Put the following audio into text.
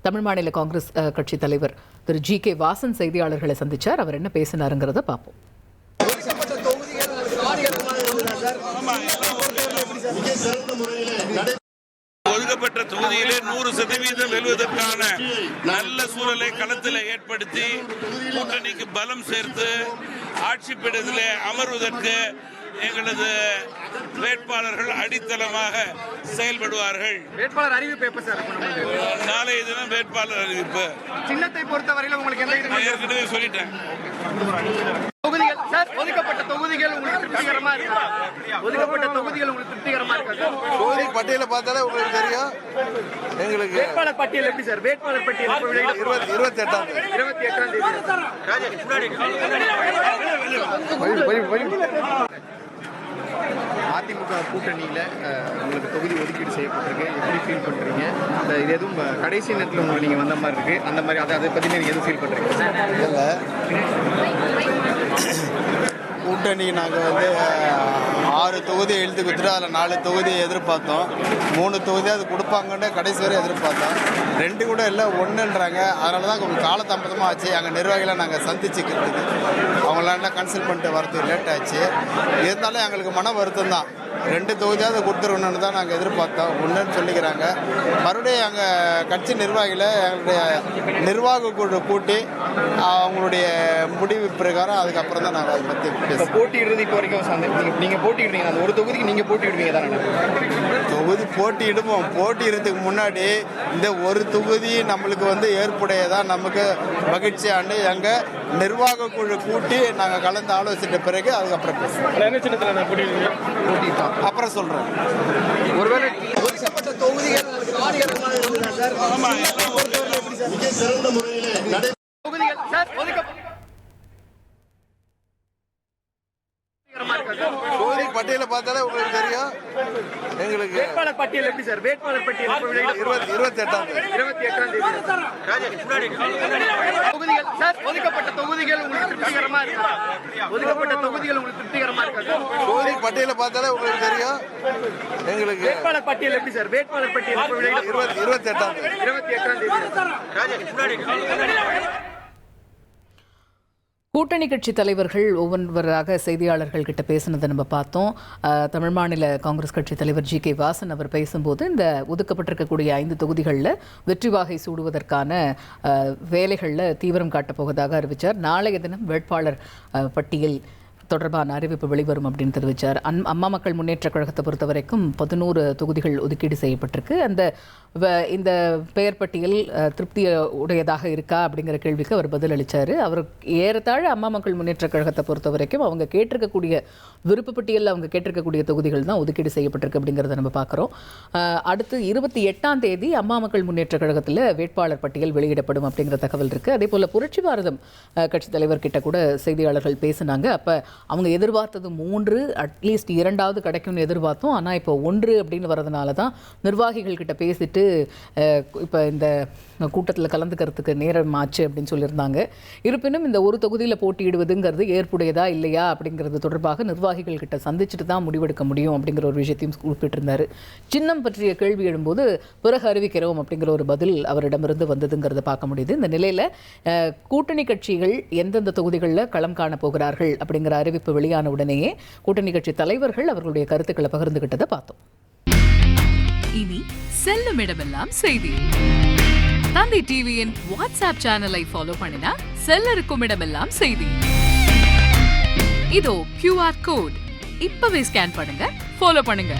தமிழ் மாநில காங்கிரஸ் கட்சி தலைவர் திரு ஜி.கே. வாசன் செய்தியாளர்களை சந்திச்சார். அவர் என்ன பேசினாருங்கிறத பார்ப்போம். ஒதுக்கப்பட்ட தொகுதியிலே 100% வெல்வதற்கான நல்ல சூழலை களத்தில் ஏற்படுத்தி கூட்டணிக்கு பலம் சேர்த்து ஆட்சி பீடத்திலே அமர்வதற்கு எங்களது வேட்பாளர்கள் அடித்தளமாக செயல்படுவார்கள். வேட்பாளர் அறிவிப்பு எப்ப சார்? நாளைய தினம் வேட்பாளர் அறிவிப்பு. சின்னத்தை பொறுத்தவரையில் உங்களுக்கு ஏற்கனவே சொல்லிட்டேன். தொகுதிகள் சார், ஒதுக்கப்பட்ட தொகுதிகள் உங்களுக்கு திருப்திகரமா இருக்கா? ஒதுக்கப்பட்ட தொகுதிகள் உங்களுக்கு திருப்திகரமா இருக்கா? தொகுதி பட்டியலை பார்த்தாலே உங்களுக்கு தெரியும். எங்களுக்கு வேட்பாளர் பட்டியல் எப்படி சார்? வேட்பாளர் பட்டியல் 28ஆம் அதிமுக கூட்டணியில உங்களுக்கு தொகுதி ஒதுக்கீடு செய்யப்பட்டிருக்கு. எப்படி ஃபீல் பண்றீங்க? இது எதுவும் கடைசி நேரத்தில் உங்களுக்கு நீங்க வந்த மாதிரி இருக்கு, அந்த மாதிரி அதை பத்தி நீங்க எதுவும் ஃபீல் பண்றீங்க? கூட்டணி நாங்கள் 6 தொகுதி எழுதி கொடுத்துட்டு அதில் 4 தொகுதி எதிர்பார்த்தோம். 3 தொகுதி அது கொடுப்பாங்கன்னு கடைசி வரை எதிர்பார்த்தோம். 2 கூட இல்லை, 1ன்றாங்க. அதனால தான் கொஞ்சம் காலதாமதமாக ஆச்சு. அங்கே நிர்வாகிகளை நாங்கள் சந்திச்சுக்கிறதுக்கு அவங்களாண்ட கன்சல்ட் பண்ணிட்டு வரது லேட் ஆச்சு. இருந்தாலும் எங்களுக்கு மன வருத்தம் தான். 2 தொகுதியாவது கொடுத்துருவணுன்னு தான் நாங்கள் எதிர்பார்த்தோம். 1ன்னு சொல்லிக்கிறாங்க. மறுபடியும் எங்கள் கட்சி நிர்வாகிகளை எங்களுடைய நிர்வாக குழு கூட்டி அவங்களுடைய முடிவு பிரகாரம் அதுக்கப்புறம் தான் நாங்கள் அதை பற்றி பேசுவோம். போட்டியிடுறது இப்போ வரைக்கும் நீங்கள் போட்டிடுறீங்க, அந்த ஒரு தொகுதிக்கு நீங்கள் போட்டிடுவீங்க தானே? தொகுதி போட்டியிடுவோம். போட்டியிடுறதுக்கு முன்னாடி இந்த ஒரு தொகுதி நம்மளுக்கு ஏற்புடையதான் நமக்கு மகிழ்ச்சியாண்டு எங்கள் நிர்வாக குழு கூட்டி நாங்கள் கலந்து ஆலோசித்த பிறகு அதுக்கப்புறம் பேசுவோம். அப்புறம் சொல்கிறேன். ஒருவேளை ஒதுக்கப்பட்ட தொகுதிகள் சார் தொகுதி பட்டியலை பார்த்தாலே உங்களுக்கு தெரியும். எங்களுக்கு வேட்பாளர் பட்டியல் எப்படி சார்? வேட்பாளர் பட்டியல் 28ஆம் தொகுதிகள் சார், ஒதுக்கப்பட்ட தொகுதிகள் உங்களுக்கு திருப்திகரமா இருக்கா? ஒதுக்கப்பட்ட தொகுதிகள் உங்களுக்கு திருப்திகரமா இருக்கா? தொகுதி பட்டியலை பார்த்தாலே உங்களுக்கு தெரியும். எங்களுக்கு வேட்பாளர் பட்டியல் எப்படி சார்? வேட்பாளர் பட்டியல் 28ஆம் கூட்டணி கட்சி தலைவர்கள் ஒவ்வொருவராக செய்தியாளர்கள் கிட்ட பேசினதை நம்ம பார்த்தோம். தமிழ் மாநில காங்கிரஸ் கட்சி தலைவர் ஜி.கே. வாசன் அவர் பேசும்போது இந்த ஒதுக்கப்பட்டிருக்கக்கூடிய 5 தொகுதிகளில் வெற்றி வாகை சூடுவதற்கான வேலைகளில் தீவிரம் காட்டப் போவதாக அறிவித்தார். நாளைய தினம் வேட்பாளர் பட்டியல் தொடர்பான அறிவிப்பு வெளிவரும் அப்படின்னு தெரிவித்தார். அம்மா மக்கள் முன்னேற்ற கழகத்தை பொறுத்த வரைக்கும் 11 தொகுதிகள் ஒதுக்கீடு செய்யப்பட்டிருக்கு. இந்த பெயர் பட்டியல் திருப்தி உடையதாக இருக்கா அப்படிங்கிற கேள்விக்கு அவர் பதில் அளித்தார். அவர் ஏறத்தாழ அம்மா மக்கள் முன்னேற்ற கழகத்தை பொறுத்த வரைக்கும் அவங்க கேட்டிருக்கக்கூடிய விருப்ப பட்டியலில் அவங்க கேட்டிருக்கக்கூடிய தொகுதிகள் தான் ஒதுக்கீடு செய்யப்பட்டிருக்கு அப்படிங்கிறத நம்ம பார்க்குறோம். அடுத்து 28ஆம் தேதி அம்மா மக்கள் முன்னேற்ற கழகத்தில் வேட்பாளர் பட்டியல் வெளியிடப்படும் அப்படிங்கிற தகவல் இருக்குது. அதே போல் புரட்சி பாரதம் கட்சி தலைவர்கிட்ட கூட செய்தியாளர்கள் பேசினாங்க. அப்போ அவங்க எதிர்பார்த்தது 3, அட்லீஸ்ட் 2வது கிடைக்கும்னு எதிர்பார்த்தோம். ஆனால் இப்போ 1 அப்படின்னு வரதுனால தான் நிர்வாகிகள் கிட்ட பேசிட்டு இப்போ இந்த கூட்டத்தில் கலந்துக்கிறதுக்கு நேரம் ஆச்சு அப்படின்னு சொல்லியிருந்தாங்க. இருப்பினும் இந்த ஒரு தொகுதியில் போட்டியிடுவதுங்கிறது ஏற்புடையதா இல்லையா அப்படிங்கிறது தொடர்பாக நிர்வாகிகள் கிட்ட சந்திச்சுட்டு தான் முடிவெடுக்க முடியும் அப்படிங்கிற ஒரு விஷயத்தையும் குறிப்பிட்டிருந்தார். சின்னம் பற்றிய கேள்வி எழும்போது பிறகு அறிவிக்கிறோம் அப்படிங்கிற ஒரு பதில் அவரிடமிருந்து வந்ததுங்கிறத பார்க்க முடியுது. இந்த நிலையில் கூட்டணி கட்சிகள் எந்தெந்த தொகுதிகளில் களம் காண போகிறார்கள் அப்படிங்கிற அறிவிப்பு வெளியான உடனேயே கூட்டணி கட்சி தலைவர்கள் அவர்களுடைய கருத்துக்களை பகிர்ந்துகிட்டதை பார்த்தோம். இனி செல்லும் இடமெல்லாம் செய்தி. தந்தி டிவியின் வாட்ஸ்அப் சேனலை ஃபாலோ பண்ணினா செல்ல இருக்கும் இடமெல்லாம் செய்தி. இதோ QR கோட் இப்பவே ஸ்கேன் பண்ணுங்க, ஃபாலோ பண்ணுங்க.